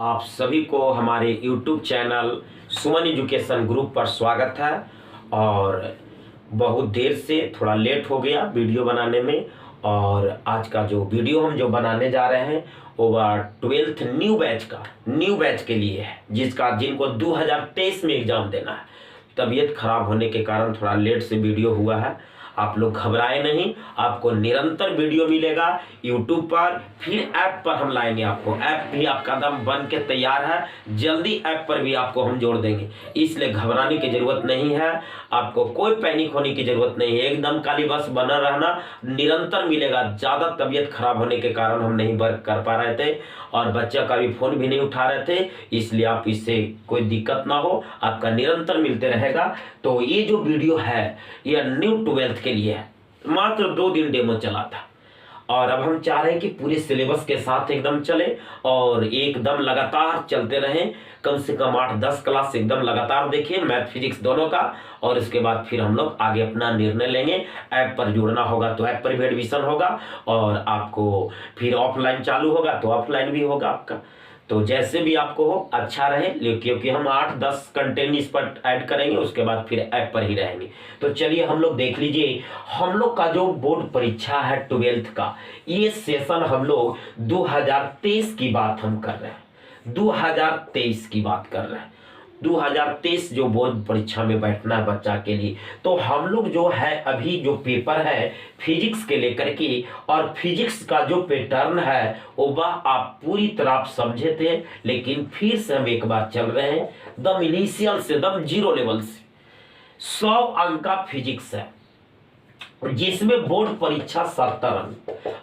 आप सभी को हमारे YouTube चैनल सुमन एजुकेशन ग्रुप पर स्वागत है। और बहुत देर से थोड़ा लेट हो गया वीडियो बनाने में। और आज का जो वीडियो हम जो बनाने जा रहे हैं वो 12th न्यू बैच के लिए है, जिनको 2023 में एग्ज़ाम देना है। तबीयत खराब होने के कारण थोड़ा लेट से वीडियो हुआ है। आप लोग घबराए नहीं, आपको निरंतर वीडियो मिलेगा यूट्यूब पर, फिर ऐप पर हम लाएंगे आपको। ऐप भी आपका दम बन के तैयार है, जल्दी ऐप पर भी आपको हम जोड़ देंगे, इसलिए घबराने की ज़रूरत नहीं है। आपको कोई पैनिक होने की ज़रूरत नहीं है, एकदम खाली बस बना रहना, निरंतर मिलेगा। ज़्यादा तबीयत खराब होने के कारण हम नहीं वर्क कर पा रहे थे और बच्चा का भी फ़ोन भी नहीं उठा रहे थे, इसलिए आप इससे कोई दिक्कत ना हो, आपका निरंतर मिलते रहेगा। तो ये जो वीडियो है ये न्यू 12th के लिए है। मात्र 2 दिन डेमो चला था और अब हम चाह रहे हैं कि पूरे सिलेबस के साथ एकदम चले और एकदम लगातार चलते रहें। कम से कम 8-10 क्लास एकदम लगातार देखिए, मैथ फिजिक्स दोनों का। और इसके बाद फिर हम लोग आगे अपना निर्णय लेंगे। ऐप पर जुड़ना होगा तो ऐप पर भी एडमिशन होगा, और आपको फिर ऑफलाइन चालू होगा तो ऑफलाइन भी होगा आपका। तो जैसे भी आपको हो अच्छा रहे, क्योंकि हम 8-10 कंटेंट इस पर ऐड करेंगे, उसके बाद फिर ऐप पर ही रहेंगे। तो चलिए हम लोग देख लीजिए, हम लोग का जो बोर्ड परीक्षा है 12th का, ये सेशन हम लोग 2023 की बात हम कर रहे हैं। 2023 की बात कर रहे हैं। 2023 जो बोर्ड परीक्षा में बैठना है बच्चा के लिए, तो हम लोग जो है अभी जो पेपर है फिजिक्स के लेकर के, और फिजिक्स का जो पैटर्न है वो आप पूरी तरह समझे थे, लेकिन फिर से हम एक बार चल रहे हैं दम इनिशियल से, दम जीरो लेवल से। 100 अंक का फिजिक्स है, जिसमें बोर्ड परीक्षा 70 अंक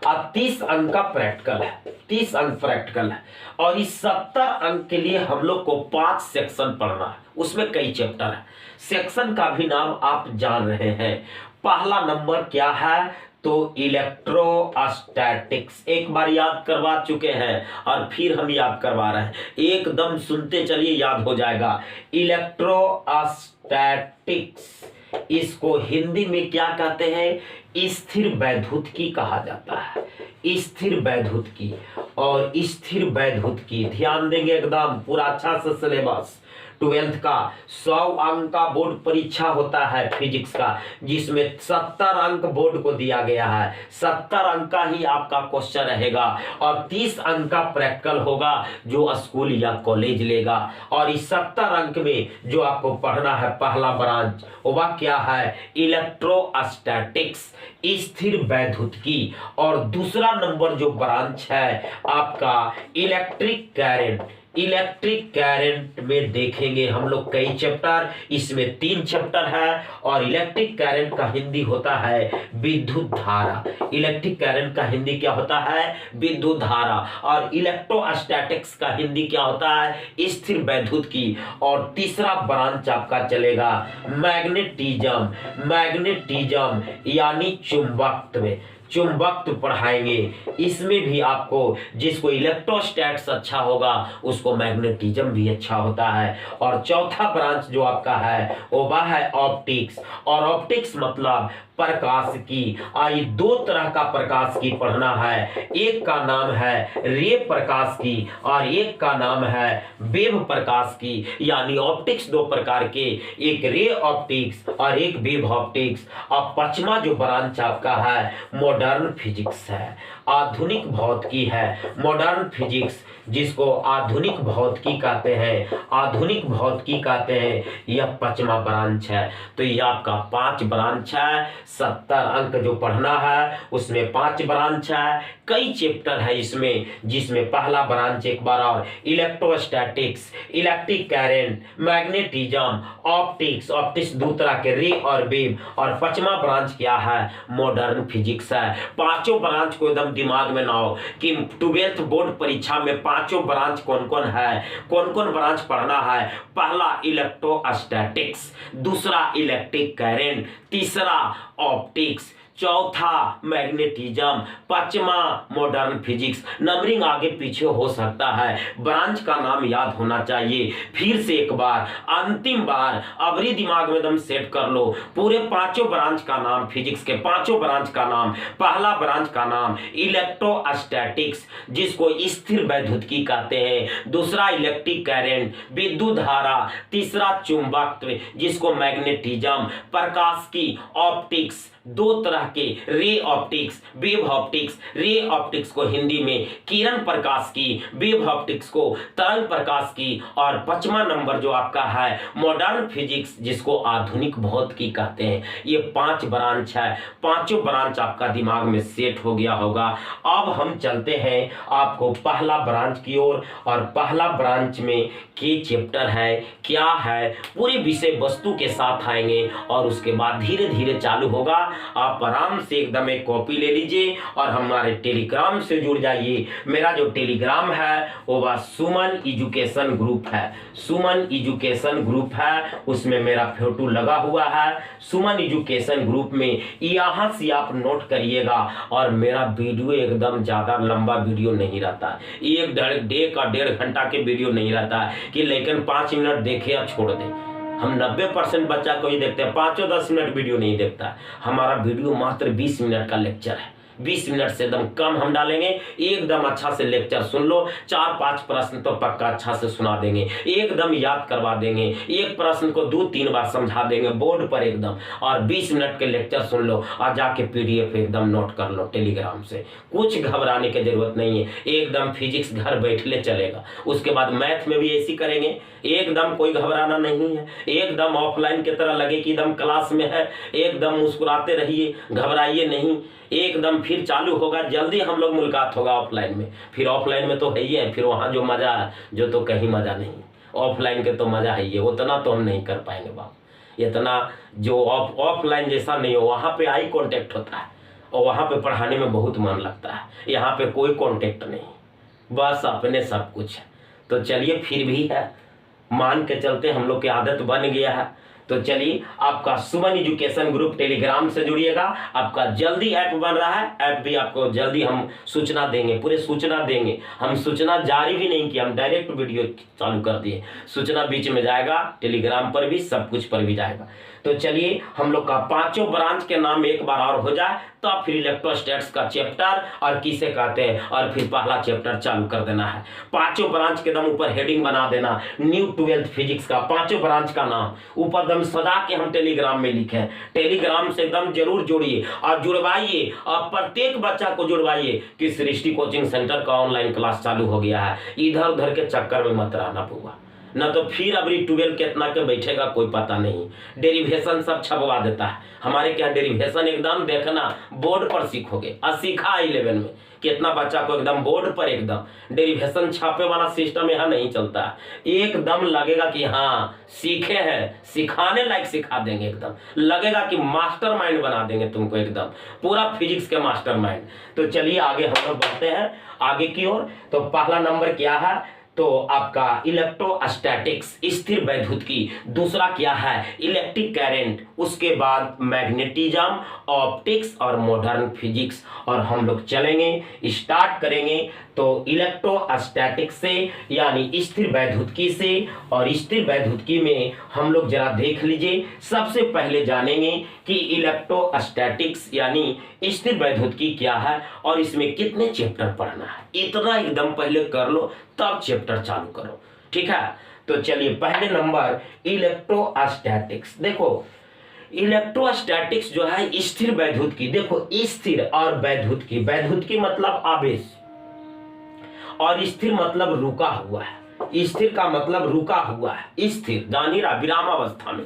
और 30 अंक का प्रैक्टिकल है। 30 अंक प्रैक्टिकल है, और इस 70 अंक के लिए हम लोग को 5 सेक्शन पढ़ना है। उसमें कई चैप्टर है। सेक्शन का भी नाम आप जान रहे हैं। पहला नंबर क्या है तो इलेक्ट्रोस्टैटिक्स, एक बार याद करवा चुके हैं और फिर हम याद करवा रहे हैं, एकदम सुनते चलिए याद हो जाएगा। इलेक्ट्रोस्टैटिक्स, इसको हिंदी में क्या कहते हैं, स्थिर वैद्युतिकी कहा जाता है। स्थिर वैद्युतिकी, और स्थिर वैद्युतिकी ध्यान देंगे एकदम पूरा अच्छा से। सिलेबस 12th का 100 अंक का बोर्ड परीक्षा होता है फिजिक्स का, जिसमें 70 अंक बोर्ड को दिया गया है। 70 अंक का ही आपका क्वेश्चन रहेगा, और 30 अंक का प्रैक्टिकल होगा जो स्कूल या कॉलेज लेगा। और इस 70 अंक में जो आपको पढ़ना है, पहला ब्रांच वह क्या है, इलेक्ट्रोस्टैटिक्स, स्थिर वैद्युतिकी। और दूसरा नंबर जो ब्रांच है आपका इलेक्ट्रिक करंट। इलेक्ट्रिक करंट में देखेंगे हम लोग कई चैप्टर, इसमें 3 चैप्टर है। और इलेक्ट्रिक करंट का हिंदी होता है विद्युत धारा। इलेक्ट्रिक करंट का हिंदी क्या होता है, विद्युत धारा। और इलेक्ट्रोस्टैटिक्स का हिंदी क्या होता है, स्थिर वैद्युतिकी। और तीसरा ब्रांच आपका चलेगा मैग्नेटिज्म। मैग्नेटिज्म यानी चुंबकत्व, चुंबकत्व पढ़ाएंगे। इसमें भी आपको, जिसको इलेक्ट्रोस्टैट्स अच्छा होगा उसको मैग्नेटिज्म भी अच्छा होता है। और चौथा ब्रांच जो आपका है वो है ऑप्टिक्स। और ऑप्टिक्स मतलब प्रकाश की। आई 2 तरह का प्रकाश की पढ़ना है, एक का नाम है रे प्रकाश की और एक का नाम है वेव प्रकाश की। यानी ऑप्टिक्स 2 प्रकार के, एक रे ऑप्टिक्स और एक वेव ऑप्टिक्स। अब 5वां जो ब्रांच आपका है मॉडर्न फिजिक्स है, आधुनिक भौतिकी है। मॉडर्न फिजिक्स, जिसको आधुनिक भौतिकी कहते हैं, आधुनिक भौतिकी कहते हैं, यह 5वां ब्रांच है। तो यह आपका 5 ब्रांच है। 70 अंक जो पढ़ना है उसमें 5 ब्रांच है, कई चैप्टर है इसमें, जिसमें पहला ब्रांच एक बार और electrostatics, electric current, magnetism, optics, optics 2 तरह के रे और वेव। और 5वां ब्रांच क्या है, मॉडर्न फिजिक्स है। पांचों ब्रांच को एकदम दिमाग में लाओ कि 12th बोर्ड परीक्षा में पांचों ब्रांच कौन कौन है, कौन कौन ब्रांच पढ़ना है। पहला इलेक्ट्रोस्टैटिक्स, दूसरा इलेक्ट्रिक करंट, तीसरा ऑप्टिक्स, चौथा मैग्नेटिज्म, पांचवा मॉडर्न फिजिक्स। नंबरिंग आगे पीछे हो सकता है, ब्रांच का नाम याद होना चाहिए। फिर से एक बार, अंतिम बार, अबरी दिमाग में एकदम सेट कर लो। पूरे पांचों ब्रांच का नाम, फिजिक्स के पांचों ब्रांच का नाम। पहला ब्रांच का नाम इलेक्ट्रोस्टैटिक्स, जिसको स्थिर वैद्युतिकी कहते हैं। दूसरा इलेक्ट्रिक करंट, विद्युत धारा। तीसरा चुंबकत्व, जिसको मैग्नेटिज्म। प्रकाश की ऑप्टिक्स, दो तरह के, ray optics, wave optics. Ray optics को हिंदी में किरण प्रकाश की, वेव ऑप्टिक्स को तरंग प्रकाश की। और पांचवा नंबर जो आपका है मॉडर्न फिजिक्स, जिसको आधुनिक भौतिकी कहते हैं। ये 5 ब्रांच है। पांचों ब्रांच आपका दिमाग में सेट हो गया होगा। अब हम चलते हैं आपको पहला ब्रांच की ओर। और पहला ब्रांच में के चैप्टर है, क्या है, पूरे विषय वस्तु के साथ आएंगे और उसके बाद धीरे धीरे चालू होगा। आप आराम से एकदम एक कॉपी ले लीजिए और हमारे टेलीग्राम से जुड़ जाइए। मेरा जो टेलीग्राम है वो सुमन एजुकेशन ग्रुप है। सुमन एजुकेशन ग्रुप है, उसमें मेरा फोटो लगा हुआ है। सुमन एजुकेशन ग्रुप में यहाँ से आप नोट करिएगा। और मेरा वीडियो एकदम ज़्यादा लंबा वीडियो नहीं रहता, 1-1.5 घंटा के वीडियो नहीं रहता कि लेकिन 5 मिनट देखे और छोड़ दे। हम 90% बच्चा को ही देखते हैं, 5-10 मिनट वीडियो नहीं देखता। हमारा वीडियो मात्र 20 मिनट का लेक्चर है। 20 मिनट से एकदम कम हम डालेंगे। एकदम अच्छा से लेक्चर सुन लो। 4-5 प्रश्न तो पक्का अच्छा से सुना देंगे, एकदम याद करवा देंगे। एक प्रश्न को 2-3 बार समझा देंगे बोर्ड पर एकदम। और 20 मिनट के लेक्चर सुन लो और जाके PDF एकदम नोट कर लो टेलीग्राम से। कुछ घबराने की जरूरत नहीं है, एकदम फिजिक्स घर बैठले चलेगा। उसके बाद मैथ में भी ऐसी करेंगे, एकदम कोई घबराना नहीं है। एकदम ऑफलाइन की तरह लगे कि एकदम क्लास में है। एकदम मुस्कुराते रहिए, घबराइए नहीं। एकदम फिर चालू होगा, जल्दी हम लोग मुलाकात होगा ऑफलाइन में। फिर ऑफलाइन में तो है ही है, फिर वहाँ जो मजा है जो तो कहीं मजा नहीं। ऑफलाइन के तो मजा है ही है, उतना तो हम नहीं कर पाएंगे बाप। इतना जो ऑफलाइन जैसा नहीं हो, वहाँ पे आई कांटेक्ट होता है और वहाँ पे पढ़ाने में बहुत मन लगता है। यहाँ पे कोई कांटेक्ट नहीं, बस अपने सब कुछ है। तो चलिए, फिर भी है, मान के चलते हम लोग की आदत बन गया है। तो चलिए, आपका सुमन एजुकेशन ग्रुप टेलीग्राम से जुड़िएगा। आपका जल्दी ऐप बन रहा है, ऐप भी आपको जल्दी हम सूचना देंगे, पूरे सूचना देंगे। हम सूचना जारी भी नहीं किया, हम डायरेक्ट वीडियो चालू कर दिए। सूचना बीच में जाएगा, टेलीग्राम पर भी, सब कुछ पर भी जाएगा। तो चलिए, हम लोग का पांचों ब्रांच के नाम एक बार और हो जाए तो फिर इलेक्ट्रोस्टैटिक्स का चैप्टर और किसे कहते हैं, और फिर पहला चैप्टर चालू कर देना है। पांचों ब्रांच के दम ऊपर हेडिंग बना देना, न्यू 12th फिजिक्स का पांचों ब्रांच का नाम ऊपर दम सजा के हम टेलीग्राम में लिखे। टेलीग्राम से एकदम जरूर जुड़िए और जुड़वाइए, और प्रत्येक बच्चा को जुड़वाइए कि सृष्टि कोचिंग सेंटर का ऑनलाइन क्लास चालू हो गया है। इधर उधर के चक्कर में मत रहना पड़ेगा, न तो फिर अबरी 12 कितना के बैठेगा कोई पता नहीं। डेरिवेशन सब छपवा देता है हमारे क्या, डेरिवेशन एकदम देखना बोर्ड पर सीखोगे। और सीखा 11 में कितना बच्चा को एकदम बोर्ड पर एकदम डेरिवेशन छापे वाला सिस्टम यहाँ नहीं चलता। एकदम लगेगा कि हाँ सीखे हैं, सिखाने लायक सिखा देंगे। एकदम लगेगा कि मास्टर माइंड बना देंगे तुमको, एकदम पूरा फिजिक्स के मास्टर माइंड। तो चलिए आगे हम लोग बढ़ते हैं आगे की ओर। तो पहला नंबर क्या है, तो आपका इलेक्ट्रोस्टैटिक्स, स्थिर वैद्युतिकी। दूसरा क्या है, इलेक्ट्रिक करंट। उसके बाद मैग्नेटिज्म, ऑप्टिक्स और मॉडर्न फिजिक्स। और हम लोग चलेंगे, स्टार्ट करेंगे तो इलेक्ट्रोस्टैटिक्स से, यानी स्थिर वैद्युतिकी से। और स्थिर वैद्युतिकी में हम लोग जरा देख लीजिए, सबसे पहले जानेंगे कि इलेक्ट्रोस्टैटिक्स यानी स्थिर वैद्युतिकी क्या है और इसमें कितने चैप्टर पढ़ना है। इतना एकदम पहले कर लो, तब चैप्टर चालू करो, ठीक है। तो चलिए, पहले नंबर इलेक्ट्रोस्टैटिक्स। देखो, इलेक्ट्रोस्टैटिक्स जो है स्थिर वैद्युतिकी। देखो, स्थिर और वैद्युतिकी, वैद्युतिकी मतलब आवेश और स्थिर मतलब रुका हुआ है। स्थिर का मतलब रुका हुआ है, स्थिर जानी रहा, विराम अवस्था में।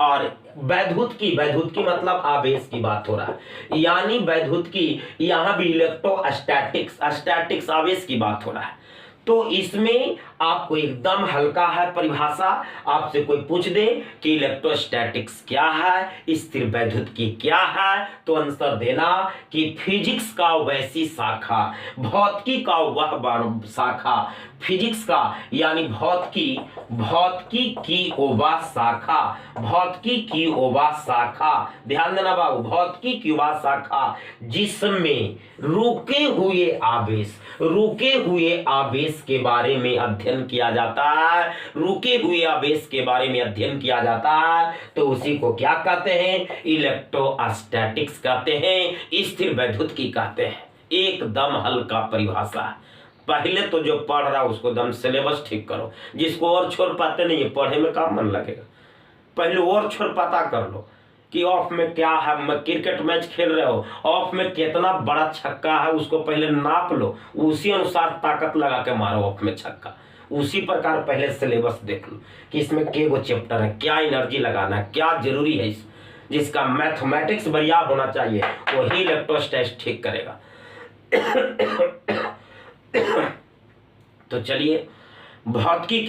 और वैद्युतिकी, वैद्युतिकी मतलब आवेश की बात हो रहा है, यानी वैद्युतिकी यहाँ भी इलेक्ट्रोस्टैटिक्स, स्टैटिक्स आवेश की बात हो रहा है। तो इसमें आपको एकदम हल्का है परिभाषा। आपसे कोई पूछ दे कि इलेक्ट्रोस्टैटिक्स क्या है, स्थिर वैद्युतिकी क्या है, तो आंसर देना कि फिजिक्स का वैसी शाखा, भौतिकी का वह शाखा, फिजिक्स का यानी भौतिकी की वह शाखा, भौतिकी की वह शाखा, ध्यान देना बाबू, भौतिकी की वह शाखा जिसमें रुके हुए आवेश के बारे में अध्ययन किया जाता है, रुके हुए आवेश के बारे में अध्ययन किया जाता है, तो उसी को क्या कहते हैं, इलेक्ट्रोस्टैटिक्स कहते हैं, स्थिर वैद्युतिकी कहते हैं। एकदम हल्का परिभाषा। पहले तो जो पढ़ रहा उसको दम सिलेबस ठीक करो, जिसको और छोड़ पाते नहीं है पढ़े में कहाँ मन लगेगा। पहले और छोड़ पता कर लो कि ऑफ में क्या है, क्रिकेट मैच खेल रहे हो, ऑफ में कितना बड़ा छक्का है उसको पहले नाप लो, उसी अनुसार ताकत लगा के मारो ऑफ में छक्का। उसी प्रकार पहले सिलेबस देख लो कि इसमें के गो चैप्टर है, क्या एनर्जी लगाना है, क्या जरूरी है, जिसका मैथमेटिक्स बढ़िया होना चाहिए वही इलेक्ट्रोस्टैटिक्स ठीक करेगा। तो चलिए, भौतिकी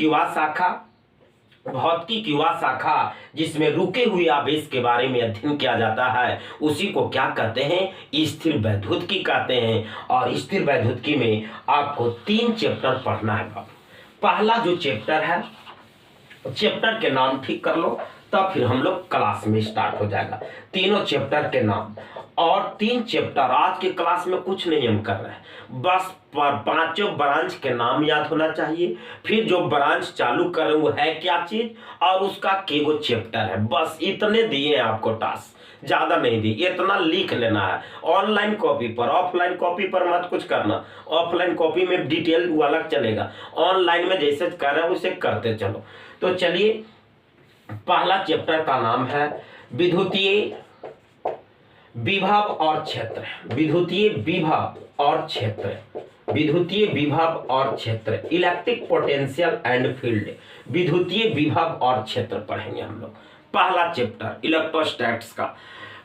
की वह शाखा जिसमें रुके हुए आवेश के बारे में अध्ययन किया जाता है, उसी को क्या कहते हैं, स्थिर वैद्युतिकी कहते हैं। और स्थिर वैद्युतिकी में आपको 3 चैप्टर पढ़ना है बाबू। पहला जो चैप्टर है, चैप्टर के नाम ठीक कर लो, तब फिर हम लोग क्लास में स्टार्ट हो जाएगा। तीनों चैप्टर के नाम और 3 चैप्टर, आज के क्लास में कुछ नहीं हम कर रहे हैं, बस 5 ब्रांच के नाम याद होना चाहिए, फिर जो ब्रांच चालू कर रहे हैं वो है क्या चीज, और उसका केगो चैप्टर है, बस इतने दिए हैं आपको टास्क, ज्यादा नहीं दिए, इतना लिख लेना है ऑनलाइन कॉपी पर। ऑफलाइन कॉपी पर मत कुछ करना, ऑफलाइन कॉपी में डिटेल वो अलग चलेगा, ऑनलाइन में जैसे कर रहे हो उसे करते चलो। तो चलिए, पहला चैप्टर का नाम है विद्युतीय विभव और क्षेत्र, विद्युतीय विभव और क्षेत्र, इलेक्ट्रिक पोटेंशियल एंड फील्ड, विद्युतीय विभव और क्षेत्र पढ़ेंगे हम लोग। पहला चैप्टर इलेक्ट्रोस्टैटिक्स का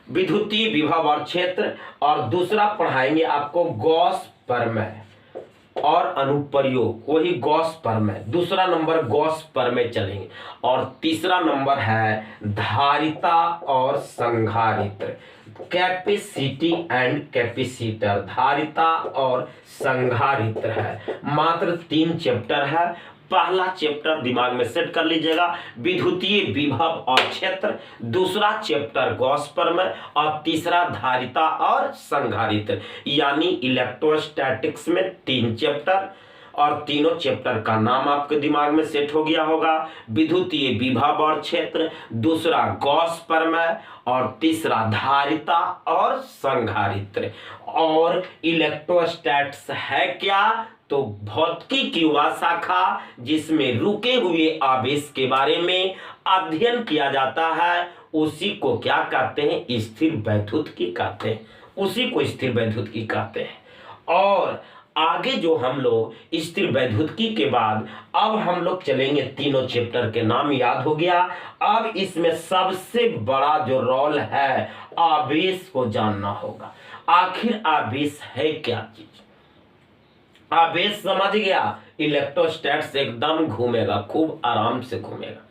विद्युतीय विभव और क्षेत्र, और दूसरा पढ़ाएंगे आपको गॉस प्रमेय और अनुप्रयोग, वही गॉस प्रमेय, दूसरा नंबर गॉस प्रमेय चलेंगे, और तीसरा नंबर है धारिता और संधारित्र, कैपेसिटी एंड कैपेसिटर, धारिता और संधारित्र है। मात्र 3 चैप्टर है। पहला चैप्टर दिमाग में सेट कर लीजिएगा, विद्युतीय विभव और क्षेत्र, दूसरा चैप्टर गॉस प्रमेय, और तीसरा धारिता और संधारित्र, यानी इलेक्ट्रोस्टैटिक्स में 3 चैप्टर, और तीनों चैप्टर का नाम आपके दिमाग में सेट हो गया होगा, विद्युतीय विभव और क्षेत्र, दूसरा गॉस प्रमेय, और तीसरा धारिता और संधारित्र। और इलेक्ट्रोस्टैटिक्स है क्या, तो भौतिकी की वह शाखा जिसमें रुके हुए आवेश के बारे में अध्ययन किया जाता है, उसी को क्या कहते हैं, स्थिर वैद्युतिकी कहते हैं, उसी को स्थिर वैद्युतिकी कहते हैं। और आगे जो हम लोग स्थिर वैद्युतिकी के बाद अब हम लोग चलेंगे, तीनों चैप्टर के नाम याद हो गया। अब इसमें सबसे बड़ा जो रोल है, आवेश को जानना होगा। आखिर आवेश है क्या चीज, आवेश समझ गया, इलेक्ट्रोस्टैटिक्स एकदम घूमेगा, खूब आराम से घूमेगा।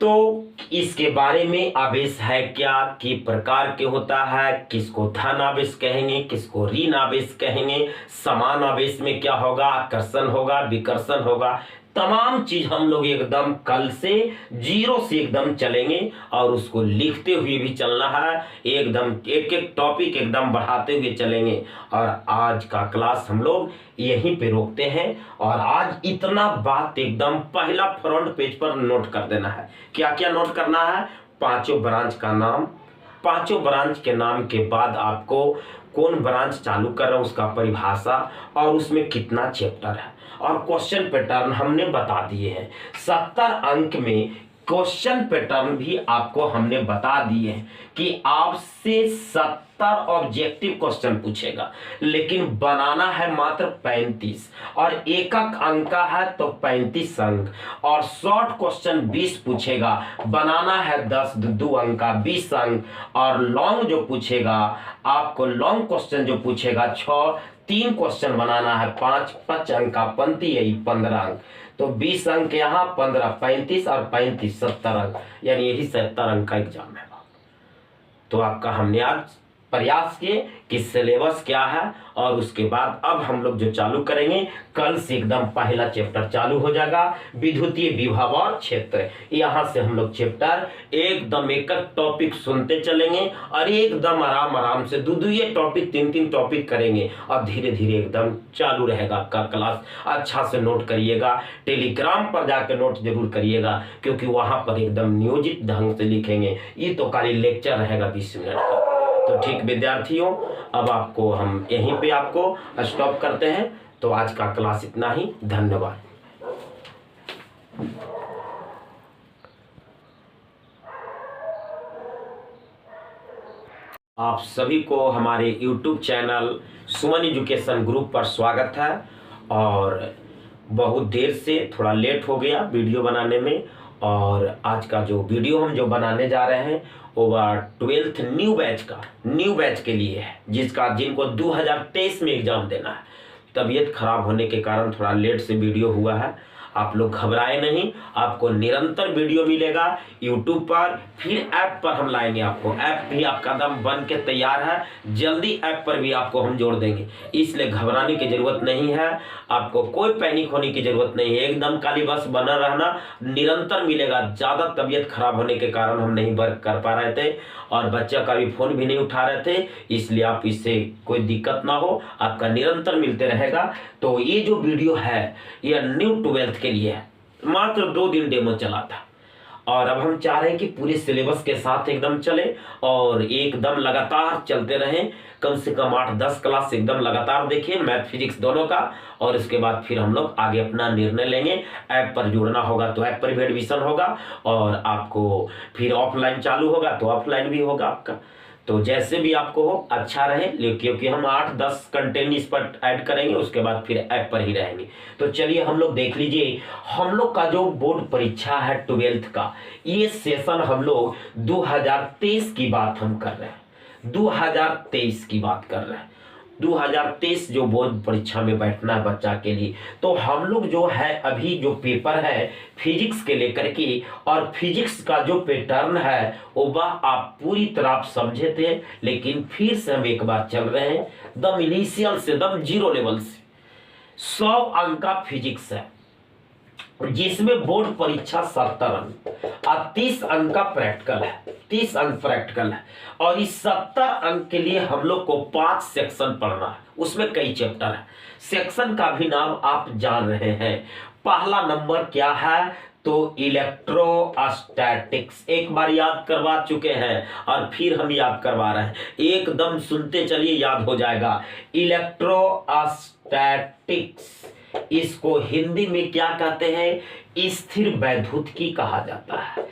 तो इसके बारे में आवेश है क्या, कि प्रकार के होता है, किसको धन आवेश कहेंगे, किसको ऋण आवेश कहेंगे, समान आवेश में क्या होगा, आकर्षण होगा, विकर्षण होगा, तमाम चीज हम लोग एकदम कल से 0 से एकदम चलेंगे, और उसको लिखते हुए भी चलना है, एकदम एक एक टॉपिक एकदम बढ़ाते हुए चलेंगे। और आज का क्लास हम लोग यहीं पे रोकते हैं। और आज इतना बात एकदम पहला फ्रंट पेज पर नोट कर देना है। क्या क्या नोट करना है, 5 ब्रांच का नाम, 5 ब्रांच के नाम के बाद आपको कौन ब्रांच चालू कर रहा है उसका परिभाषा, और उसमें कितना चैप्टर है, और क्वेश्चन पैटर्न हमने बता दिए हैं। 70 अंक में क्वेश्चन पैटर्न भी आपको हमने बता दिए हैं कि आपसे 70 ऑब्जेक्टिव क्वेश्चन पूछेगा, लेकिन बनाना है मात्र 35, और एक अंक का है तो 35 अंक, और शॉर्ट क्वेश्चन 20 पूछेगा, बनाना है 10 2 अंक का 20 अंक, और लॉन्ग जो पूछेगा आपको, लॉन्ग क्वेश्चन जो पूछेगा 6 3 क्वेश्चन बनाना है, 5 अंक का पंक्ति है, 15 अंक, तो 20 अंक यहाँ, 15 35 और 35 70 अंक, यानी यही 70 अंक का एग्जाम है। तो आपका हमने आज प्रयास किए कि सिलेबस क्या है, और उसके बाद अब हम लोग जो चालू करेंगे, कल से एकदम पहला चैप्टर चालू हो जाएगा, विद्युतीय विभव और क्षेत्र। यहाँ से हम लोग चैप्टर एकदम एक टॉपिक सुनते चलेंगे और एकदम आराम आराम से दो ये टॉपिक 3 टॉपिक करेंगे, और धीरे धीरे एकदम चालू रहेगा आपका क्लास। अच्छा से नोट करिएगा, टेलीग्राम पर जाकर नोट जरूर करिएगा, क्योंकि वहां पर एकदम नियोजित ढंग से लिखेंगे। ये तो खाली लेक्चर रहेगा 20 मिनट का। तो ठीक विद्यार्थियों, अब आपको हम यहीं पे आपको स्टॉप करते हैं। तो आज का क्लास इतना ही, धन्यवाद। आप सभी को हमारे YouTube चैनल सुमन एजुकेशन ग्रुप पर स्वागत है। और बहुत देर से थोड़ा लेट हो गया वीडियो बनाने में, और आज का जो वीडियो हम जो बनाने जा रहे हैं वो 12th न्यू बैच के लिए है, जिनको 2023 में एग्जाम देना है। तबीयत खराब होने के कारण थोड़ा लेट से वीडियो हुआ है। आप लोग घबराए नहीं, आपको निरंतर वीडियो मिलेगा यूट्यूब पर, फिर ऐप पर हम लाएंगे आपको। ऐप भी आपका दम बन के तैयार है, जल्दी ऐप पर भी आपको हम जोड़ देंगे, इसलिए घबराने की जरूरत नहीं है, आपको कोई पैनिक होने की जरूरत नहीं है। एकदम खाली बस बना रहना, निरंतर मिलेगा। ज़्यादा तबीयत खराब होने के कारण हम नहीं वर्क कर पा रहे थे, और बच्चा का भी फोन भी नहीं उठा रहे थे, इसलिए आप इससे कोई दिक्कत ना हो, आपका निरंतर मिलते रहेगा। तो ये जो वीडियो है ये न्यू 12th के लिए है, मात्र 2 दिन डेमो चला था, और अब हम चाह रहे हैं कि पूरे सिलेबस के साथ एकदम चले और एकदम लगातार चलते रहें। कम से कम 8-10 क्लास एकदम लगातार देखिए, मैथ फिजिक्स दोनों का, और इसके बाद फिर हम लोग आगे अपना निर्णय लेंगे। ऐप पर जुड़ना होगा तो ऐप पर भी एडमिशन होगा, और आपको फिर ऑफलाइन चालू होगा तो ऑफलाइन भी होगा आपका। तो जैसे भी आपको हो अच्छा रहे, क्योंकि हम 8-10 कंटेंट इस पर ऐड करेंगे, उसके बाद फिर ऐप पर ही रहेंगे। तो चलिए हम लोग देख लीजिए, हम लोग का जो बोर्ड परीक्षा है 12th का, ये सेशन हम लोग 2023 की बात हम कर रहे हैं, 2023 की बात कर रहे हैं। 2023 जो बोर्ड परीक्षा में बैठना है बच्चा के लिए, तो हम लोग जो है अभी जो पेपर है फिजिक्स के लेकर के, और फिजिक्स का जो पैटर्न है वो आप पूरी तरह समझे थे, लेकिन फिर से हम एक बार चल रहे हैं दम इनिशियल से, दम 0 लेवल से। 100 अंक का फिजिक्स है, जिसमें बोर्ड परीक्षा 70 अंक और 30 अंक का प्रैक्टिकल है, 30 अंक प्रैक्टिकल है। और इस 70 अंक के लिए हम लोग को 5 सेक्शन पढ़ना है, उसमें कई चैप्टर है। सेक्शन का भी नाम आप जान रहे हैं। पहला नंबर क्या है, तो इलेक्ट्रोस्टैटिक्स, एक बार याद करवा चुके हैं और फिर हम याद करवा रहे हैं, एकदम सुनते चलिए याद हो जाएगा। इलेक्ट्रोस्टैटिक्स, इसको हिंदी में क्या कहते हैं, स्थिर वैद्युतिकी कहा जाता है,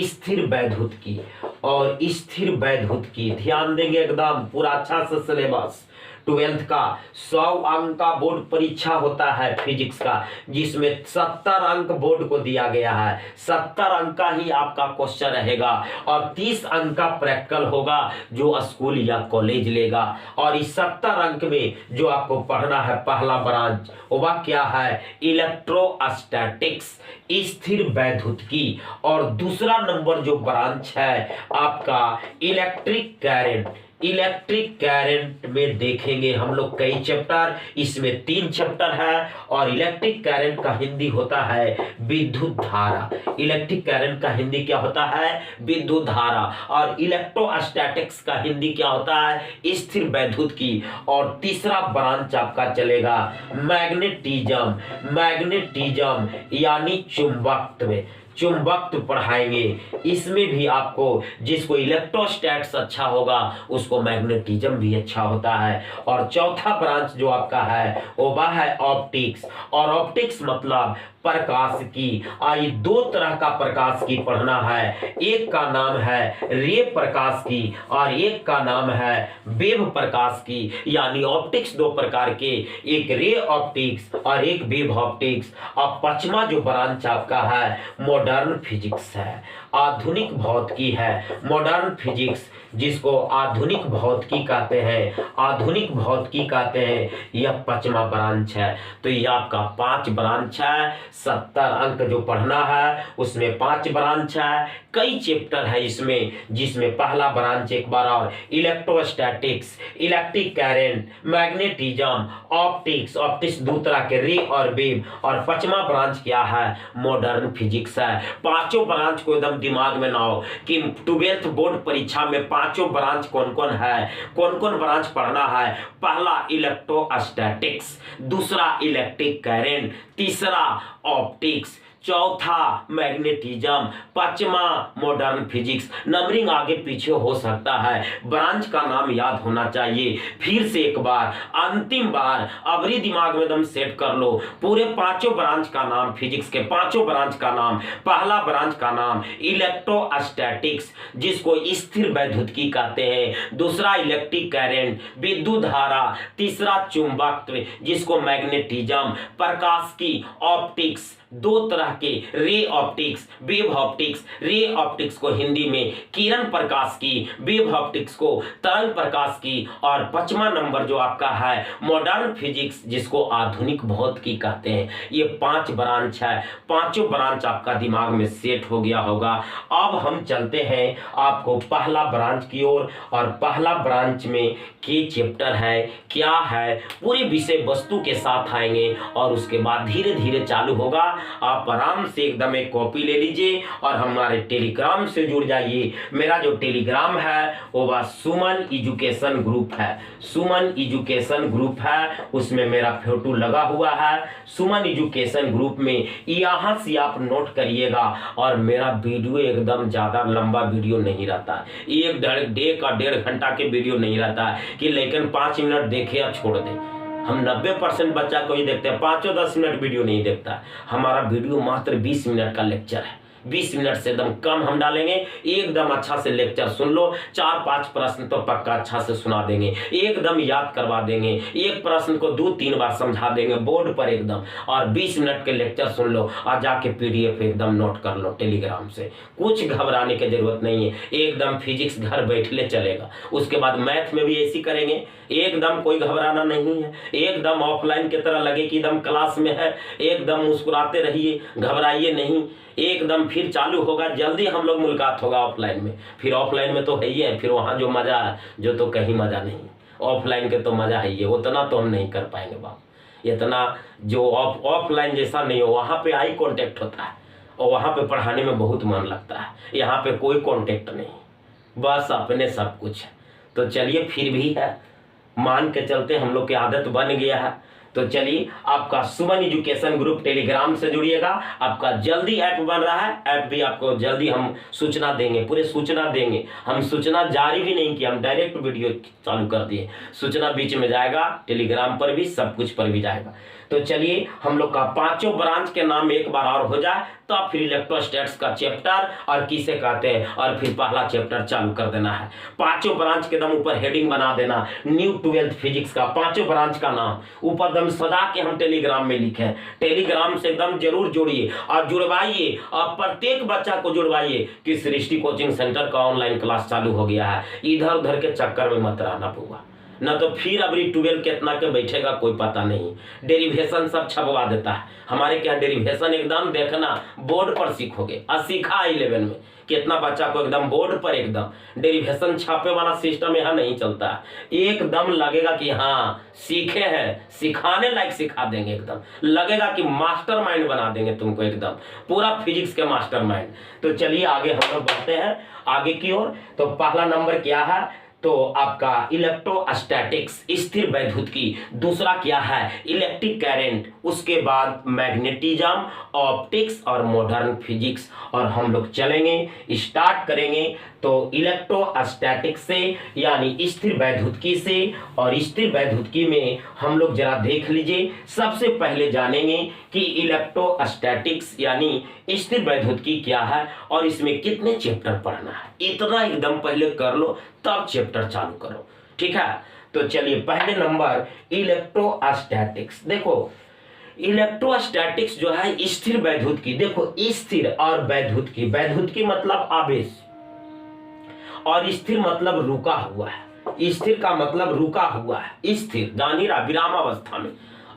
स्थिर वैद्युतिकी। और स्थिर वैद्युतिकी ध्यान देंगे एकदम पूरा अच्छा से सिलेबस। 12th का 100 अंक का बोर्ड परीक्षा होता है फिजिक्स का, जिसमें 70 अंक बोर्ड को दिया गया है, 70 अंक का ही आपका क्वेश्चन रहेगा, और 30 अंक का प्रैक्टिकल होगा जो स्कूल या कॉलेज लेगा। और इस 70 अंक में जो आपको पढ़ना है पहला ब्रांच वह क्या है, इलेक्ट्रोस्टैटिक्स, स्थिर वैद्युतिकी। और दूसरा नंबर जो ब्रांच है आपका इलेक्ट्रिक करंट। इलेक्ट्रिक करंट में देखेंगे हम लोग कई चैप्टर, इसमें 3 चैप्टर है। और इलेक्ट्रिक करंट का हिंदी होता है विद्युत धारा। इलेक्ट्रिक करंट का हिंदी क्या होता है, विद्युत धारा। और इलेक्ट्रोस्टैटिक्स का हिंदी क्या होता है, स्थिर वैद्युतिकी। और तीसरा ब्रांच आपका चलेगा मैग्नेटिज्म। मैग्नेटिज्म यानी चुंबकत्व, चुंबकत्व पढ़ाएंगे। इसमें भी आपको, जिसको इलेक्ट्रोस्टैट्स अच्छा होगा उसको मैग्नेटिज्म भी अच्छा होता है। और चौथा ब्रांच जो आपका है वो है ऑप्टिक्स। और ऑप्टिक्स मतलब प्रकाश की। आई 2 तरह का प्रकाश की पढ़ना है, एक का नाम है रे प्रकाश की और एक का नाम है वेव प्रकाश की। यानी ऑप्टिक्स 2 प्रकार के, एक रे ऑप्टिक्स और एक वेव ऑप्टिक्स। अब 5वां जो ब्रांच आपका है मॉडर्न फिजिक्स है, आधुनिक भौतिकी है, मॉडर्न फिजिक्स, जिसको आधुनिक भौतिकी कहते हैं, आधुनिक भौतिकी कहते हैं, यह 5वां ब्रांच है। तो यह आपका 5 ब्रांच है। 70 अंक जो पढ़ना है उसमें 5 ब्रांच है। कई चैप्टर है इसमें, जिसमें पहला ब्रांच एक बार और electrostatics, electric current, magnetism, optics, optics दो तरह के रे और वेव, और 5वां ब्रांच क्या है, मॉडर्न फिजिक्स है। पांचों ब्रांच को एकदम दिमाग में लाओ कि 12th बोर्ड परीक्षा में पांचों ब्रांच कौन कौन है, कौन कौन ब्रांच पढ़ना है। पहला इलेक्ट्रोस्टैटिक्स, दूसरा इलेक्ट्रिक करंट, तीसरा ऑप्टिक्स, चौथा मैग्नेटिज्म, 5वां मॉडर्न फिजिक्स। नंबरिंग आगे पीछे हो सकता है, ब्रांच का नाम याद होना चाहिए। फिर से एक बार, अंतिम बार, अबरी दिमाग में एकदम सेट कर लो पूरे पांचों ब्रांच का नाम, फिजिक्स के पांचों ब्रांच का नाम। पहला ब्रांच का नाम इलेक्ट्रोस्टैटिक्स, जिसको स्थिर वैद्युतिकी कहते हैं। दूसरा इलेक्ट्रिक करंट, विद्युत धारा। तीसरा चुंबकत्व, जिसको मैग्नेटिज्म। प्रकाश की ऑप्टिक्स, दो तरह के, ray optics, wave optics. Ray optics को हिंदी में किरण प्रकाश की, वेव ऑप्टिक्स को तरंग प्रकाश की। और 5वां नंबर जो आपका है मॉडर्न फिजिक्स, जिसको आधुनिक भौतिकी कहते हैं। ये 5 ब्रांच है। पांचों ब्रांच आपका दिमाग में सेट हो गया होगा। अब हम चलते हैं आपको पहला ब्रांच की ओर, और पहला ब्रांच में के चैप्टर है, क्या है, पूरी विषय वस्तु के साथ आएंगे, और उसके बाद धीरे धीरे चालू होगा। आप आराम से एकदम एक कॉपी ले लीजिए और हमारे टेलीग्राम से जुड़ जाइए। मेरा जो टेलीग्राम है वो सुमन एजुकेशन ग्रुप है, सुमन एजुकेशन ग्रुप है, उसमें मेरा फोटो लगा हुआ है। सुमन एजुकेशन ग्रुप में यहाँ से आप नोट करिएगा। और मेरा वीडियो एकदम ज्यादा लंबा वीडियो नहीं रहता, 1-1.5 घंटा के वीडियो नहीं रहता कि लेकिन 5 मिनट देखे और छोड़ दे। हम 90% बच्चा को ही देखते हैं, 5-10 मिनट वीडियो नहीं देखता। हमारा वीडियो मात्र 20 मिनट का लेक्चर है, 20 मिनट से एकदम कम हम डालेंगे। एकदम अच्छा से लेक्चर सुन लो, 4-5 प्रश्न तो पक्का अच्छा से सुना देंगे, एकदम याद करवा देंगे। एक प्रश्न को 2-3 बार समझा देंगे बोर्ड पर एकदम। और 20 मिनट के लेक्चर सुन लो और जाके PDF एकदम नोट कर लो टेलीग्राम से। कुछ घबराने की जरूरत नहीं है, एकदम फिजिक्स घर बैठले चलेगा। उसके बाद मैथ में भी ऐसी करेंगे, एकदम कोई घबराना नहीं है। एकदम ऑफलाइन की तरह लगे कि एकदम क्लास में है, एकदम मुस्कुराते रहिए, घबराइए नहीं। एकदम फिर चालू होगा, जल्दी हम लोग मुलाकात होगा ऑफलाइन में। फिर ऑफलाइन में तो है ही है, फिर वहाँ जो मजा है जो तो कहीं मजा नहीं। ऑफलाइन के तो मजा है ही, उतना तो हम नहीं कर पाएंगे बाप, इतना जो ऑफलाइन जैसा नहीं हो। वहाँ पे आई कांटेक्ट होता है और वहाँ पे पढ़ाने में बहुत मन लगता है। यहाँ पे कोई कांटेक्ट नहीं, बस अपने सब कुछ है। तो चलिए, फिर भी है, मान के चलते हम लोग की आदत बन गया है। तो चलिए, आपका सुमन एजुकेशन ग्रुप टेलीग्राम से जुड़िएगा। आपका जल्दी ऐप बन रहा है, ऐप भी आपको जल्दी हम सूचना देंगे, पूरे सूचना देंगे। हम सूचना जारी भी नहीं किया, हम डायरेक्ट वीडियो चालू कर दिए। सूचना बीच में जाएगा, टेलीग्राम पर भी, सब कुछ पर भी जाएगा। तो चलिए, हम लोग का पांचों ब्रांच के नाम एक बार और हो जाए तो फिर इलेक्ट्रोस्टैटिक्स का चैप्टर और किसे कहते हैं, और फिर पहला चैप्टर चालू कर देना है। पांचों ब्रांच के दम ऊपर हेडिंग बना देना, न्यू 12th फिजिक्स का पांचों ब्रांच का नाम ऊपर दम सदा के हम टेलीग्राम में लिखे। टेलीग्राम से एकदम जरूर जुड़िए और जुड़वाइए, और प्रत्येक बच्चा को जुड़वाइए कि सृष्टि कोचिंग सेंटर का ऑनलाइन क्लास चालू हो गया है। इधर उधर के चक्कर में मत रहना पड़ेगा, न तो फिर अभी 12 कितना के बैठेगा कोई पता नहीं। डेरिवेशन सब छपवा देता है हमारे क्या, डेरिवेशन एकदम देखना बोर्ड पर सीखोगे। और सीखा 11 में कितना बच्चा को एकदम बोर्ड पर एकदम डेरिवेशन छापे वाला सिस्टम यहाँ नहीं चलता। एकदम लगेगा कि हाँ सीखे हैं, सिखाने लायक सिखा देंगे, एकदम लगेगा कि मास्टरमाइंड बना देंगे तुमको, एकदम पूरा फिजिक्स के मास्टरमाइंड। तो चलिए आगे हम लोग बढ़ते हैं आगे की ओर। तो पहला नंबर क्या है, तो आपका इलेक्ट्रोस्टैटिक्स, स्थिर वैद्युतिकी। दूसरा क्या है, इलेक्ट्रिक करंट। उसके बाद मैग्नेटिज्म, ऑप्टिक्स और मॉडर्न फिजिक्स। और हम लोग चलेंगे, स्टार्ट करेंगे तो इलेक्ट्रोस्टैटिक्स से, यानी स्थिर वैद्युतिकी से। और स्थिर वैद्युतिकी में हम लोग जरा देख लीजिए, सबसे पहले जानेंगे कि इलेक्ट्रोस्टैटिक्स यानी स्थिर वैद्युतिकी क्या है और इसमें कितने चैप्टर पढ़ना है। इतना एकदम पहले कर लो, तब चैप्टर चालू करो, ठीक है। तो चलिए, पहले नंबर इलेक्ट्रोस्टैटिक्स। देखो, इलेक्ट्रोस्टैटिक्स जो है स्थिर वैद्युतिकी। देखो, स्थिर और वैद्युतिकी, वैद्युतिकी मतलब आवेश और स्थिर मतलब रुका हुआ है, स्थिर का मतलब रुका हुआ है, स्थिर जान ही रहा, विराम अवस्था में।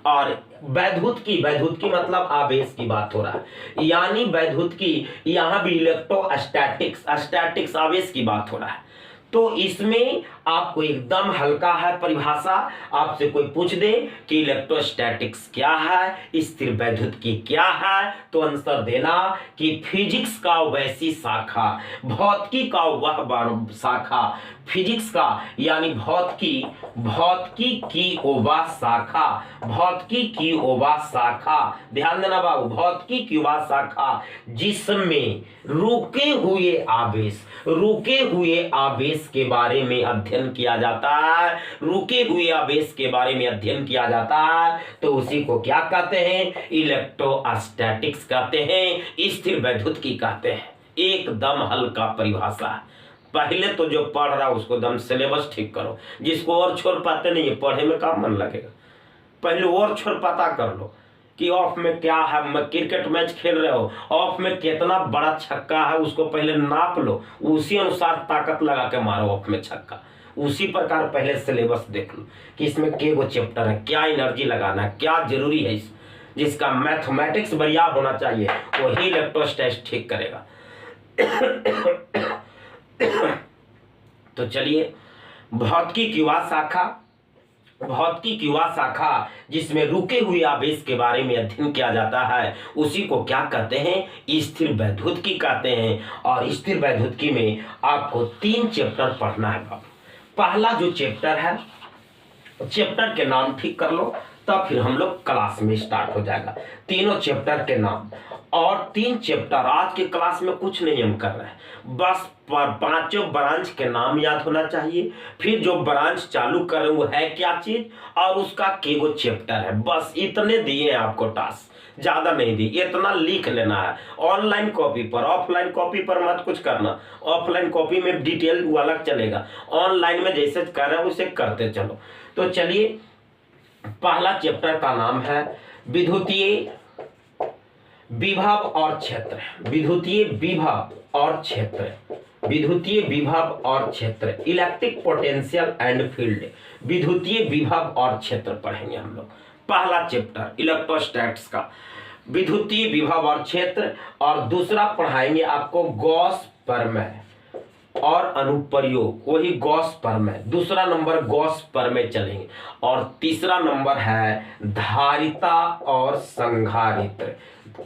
और वैद्युत की मतलब आवेश की बात हो रहा है, यानी वैद्युत की यहां भी इलेक्ट्रोस्टैटिक्स आवेश की बात हो रहा है। तो इसमें आपको एकदम हल्का है परिभाषा, आपसे कोई पूछ दे कि इलेक्ट्रोस्टैटिक्स क्या है, स्थिर वैद्युतिकी क्या है, तो आंसर देना कि फिजिक्स का वैसी शाखा, भौतिकी का वह शाखा, फिजिक्स का यानी भौतिकी की वह शाखा, भौतिकी की वह शाखा, ध्यान देना बाबू, भौतिकी की वह शाखा जिसमें रुके हुए आवेश के बारे में अध्ययन किया जाता है, रुके हुए आवेश के बारे में अध्ययन किया जाता है, तो उसी को क्या कहते हैं, इलेक्ट्रोस्टैटिक्स कहते हैं, स्थिर वैद्युतिकी कहते हैं। एकदम हल्का परिभाषा है। पहले तो जो पढ़ रहा उसको दम सिलेबस ठीक करो, जिसको और छोड़ पाते नहीं है पढ़े में कहाँ मन लगेगा, पहले और छोड़ पता कर लो कि ऑफ में क्या है। क्रिकेट मैच खेल रहे हो, ऑफ में कितना बड़ा छक्का है उसको पहले नाप लो, उसी अनुसार ताकत लगा के मारो ऑफ में छक्का। उसी प्रकार पहले सिलेबस देख लो कि इसमें के वो चैप्टर है, क्या एनर्जी लगाना है, क्या जरूरी है, जिसका मैथमेटिक्स बढ़िया होना चाहिए वही इलेक्ट्रोस्टैटिक्स ठीक करेगा। तो चलिए, भौतिकी की वह शाखा जिसमें रुके हुए आवेश के बारे में अध्ययन किया जाता है, उसी को क्या कहते हैं, स्थिर वैद्युतिकी कहते हैं। और स्थिर वैद्युतिकी में आपको 3 चैप्टर पढ़ना है बाबू। पहला जो चैप्टर है, चैप्टर के नाम ठीक कर लो, तब फिर हम लोग क्लास में स्टार्ट हो जाएगा। तीनों चैप्टर के नाम और 3 चैप्टर, आज के क्लास में कुछ नहीं हम कर रहे हैं, बस 5 ब्रांच के नाम याद होना चाहिए, फिर जो ब्रांच चालू कर रहे हैं वो है क्या चीज, और उसका केगो चैप्टर है, बस इतने दिए हैं आपको टास्क, ज्यादा नहीं दी, इतना लिख लेना है ऑनलाइन कॉपी पर। ऑफलाइन कॉपी पर मत कुछ करना, ऑफलाइन कॉपी में डिटेल वो अलग चलेगा, ऑनलाइन में जैसे कर रहे हैं उसे करते चलो। तो चलिए, पहला चैप्टर का नाम है विद्युतीय विभव और क्षेत्र, विद्युतीय विभव और क्षेत्र, इलेक्ट्रिक पोटेंशियल एंड फील्ड, विद्युतीय विभव और क्षेत्र पढ़ेंगे हम लोग। पहला चैप्टर इलेक्ट्रोस्टैटिक्स का विद्युतीय विभव और क्षेत्र, और दूसरा पढ़ाएंगे आपको गॉस प्रमेय और अनुप्रयोग, वही गॉस प्रमेय, दूसरा नंबर गॉस प्रमेय चलेंगे, और तीसरा नंबर है धारिता और संधारित्र,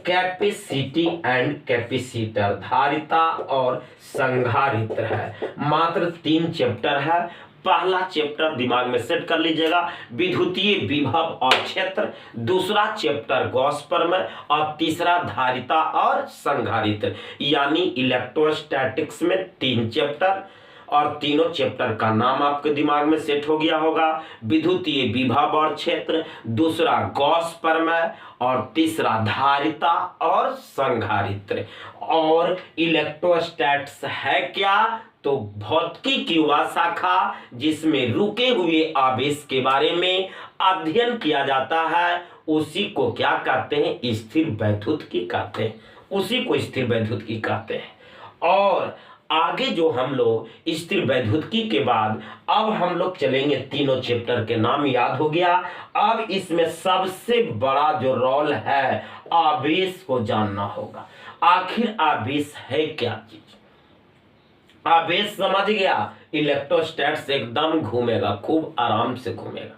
कैपेसिटी एंड कैपेसिटर, धारिता और संधारित्र है। मात्र 3 चैप्टर है। पहला चैप्टर दिमाग में सेट कर लीजिएगा, विद्युतीय विभव और क्षेत्र, दूसरा चैप्टर गॉस प्रमेय, और तीसरा धारिता और संधारित्र, यानी इलेक्ट्रोस्टैटिक्स में 3 चैप्टर, और तीनों चैप्टर का नाम आपके दिमाग में सेट हो गया होगा, विद्युतीय विभव और क्षेत्र, दूसरा गॉस प्रमेय, और तीसरा धारिता और संधारित्र। और इलेक्ट्रोस्टैटिक्स है क्या, तो भौतिकी की वह शाखा जिसमें रुके हुए आवेश के बारे में अध्ययन किया जाता है, उसी को क्या कहते हैं, स्थिर वैद्युतिकी कहते हैं, उसी को स्थिर वैद्युतिकी कहते हैं। और आगे जो हम लोग स्थिर वैद्युतिकी के बाद अब हम लोग चलेंगे, तीनों चैप्टर के नाम याद हो गया। अब इसमें सबसे बड़ा जो रोल है, आवेश को जानना होगा। आखिर आवेश है क्या चीज, आवेश समझ गया, इलेक्ट्रोस्टैटिक्स एकदम घूमेगा, खूब आराम से घूमेगा।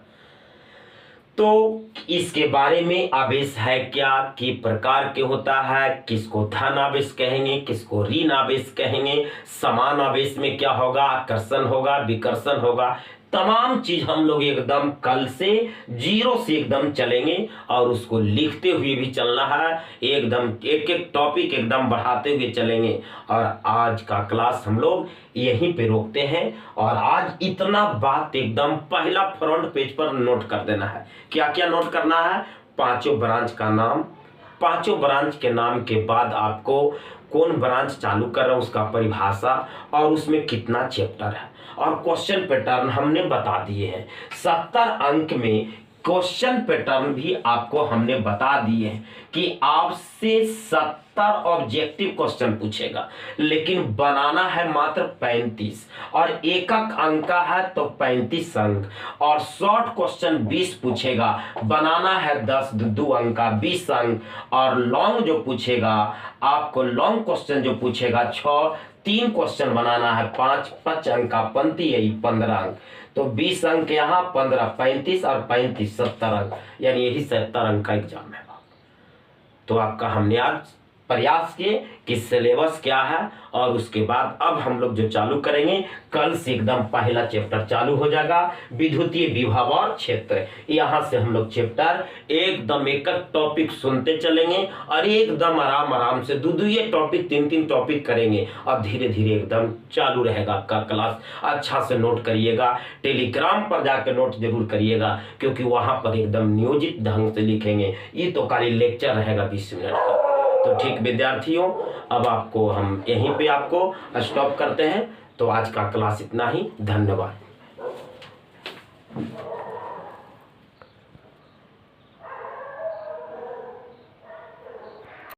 तो इसके बारे में आवेश है क्या, कि प्रकार के होता है, किसको धन आवेश कहेंगे, किसको ऋण आवेश कहेंगे, समान आवेश में क्या होगा, आकर्षण होगा, विकर्षण होगा, तमाम चीज हम लोग एकदम कल से 0 से एकदम चलेंगे, और उसको लिखते हुए भी चलना है, एकदम एक एक टॉपिक एकदम बढ़ाते हुए चलेंगे। और आज का क्लास हम लोग यहीं पे रोकते हैं। और आज इतना बात एकदम पहला फ्रंट पेज पर नोट कर देना है। क्या क्या नोट करना है, 5 ब्रांच का नाम, 5 ब्रांच के नाम के बाद आपको कौन ब्रांच चालू कर रहा है उसका परिभाषा, और उसमें कितना चैप्टर है, और क्वेश्चन पैटर्न हमने बता दिए हैं। 70 अंक में क्वेश्चन पैटर्न भी आपको हमने बता दिए हैं कि आपसे 70 ऑब्जेक्टिव क्वेश्चन पूछेगा, लेकिन बनाना है मात्र 35 और एकक अंक का है तो 35 अंक, और शॉर्ट क्वेश्चन 20 पूछेगा, बनाना है 10 दो अंक का 20 अंक, और लॉन्ग जो पूछेगा आपको लॉन्ग क्वेश्चन जो पूछेगा 3 क्वेश्चन बनाना है 5 अंक का, पंक्ति यही 15 अंक, तो 20 अंक यहाँ, 15 35 और 35 70 अंक, यानी यही 70 अंक का एग्जाम है। तो आपका हमने आज प्रयास किए कि सिलेबस क्या है, और उसके बाद अब हम लोग जो चालू करेंगे, कल से एकदम पहला चैप्टर चालू हो जाएगा, विद्युतीय विभव और क्षेत्र। यहाँ से हम लोग चैप्टर एकदम एक टॉपिक सुनते चलेंगे और एकदम आराम आराम से दो ये टॉपिक 3 टॉपिक करेंगे, और धीरे धीरे एकदम चालू रहेगा आपका क्लास। अच्छा से नोट करिएगा, टेलीग्राम पर जाकर नोट जरूर करिएगा, क्योंकि वहाँ पर एकदम नियोजित ढंग से लिखेंगे। ये तो खाली लेक्चर रहेगा 20 मिनट का। तो ठीक विद्यार्थियों, अब आपको हम यहीं पे आपको स्टॉप करते हैं। तो आज का क्लास इतना ही, धन्यवाद।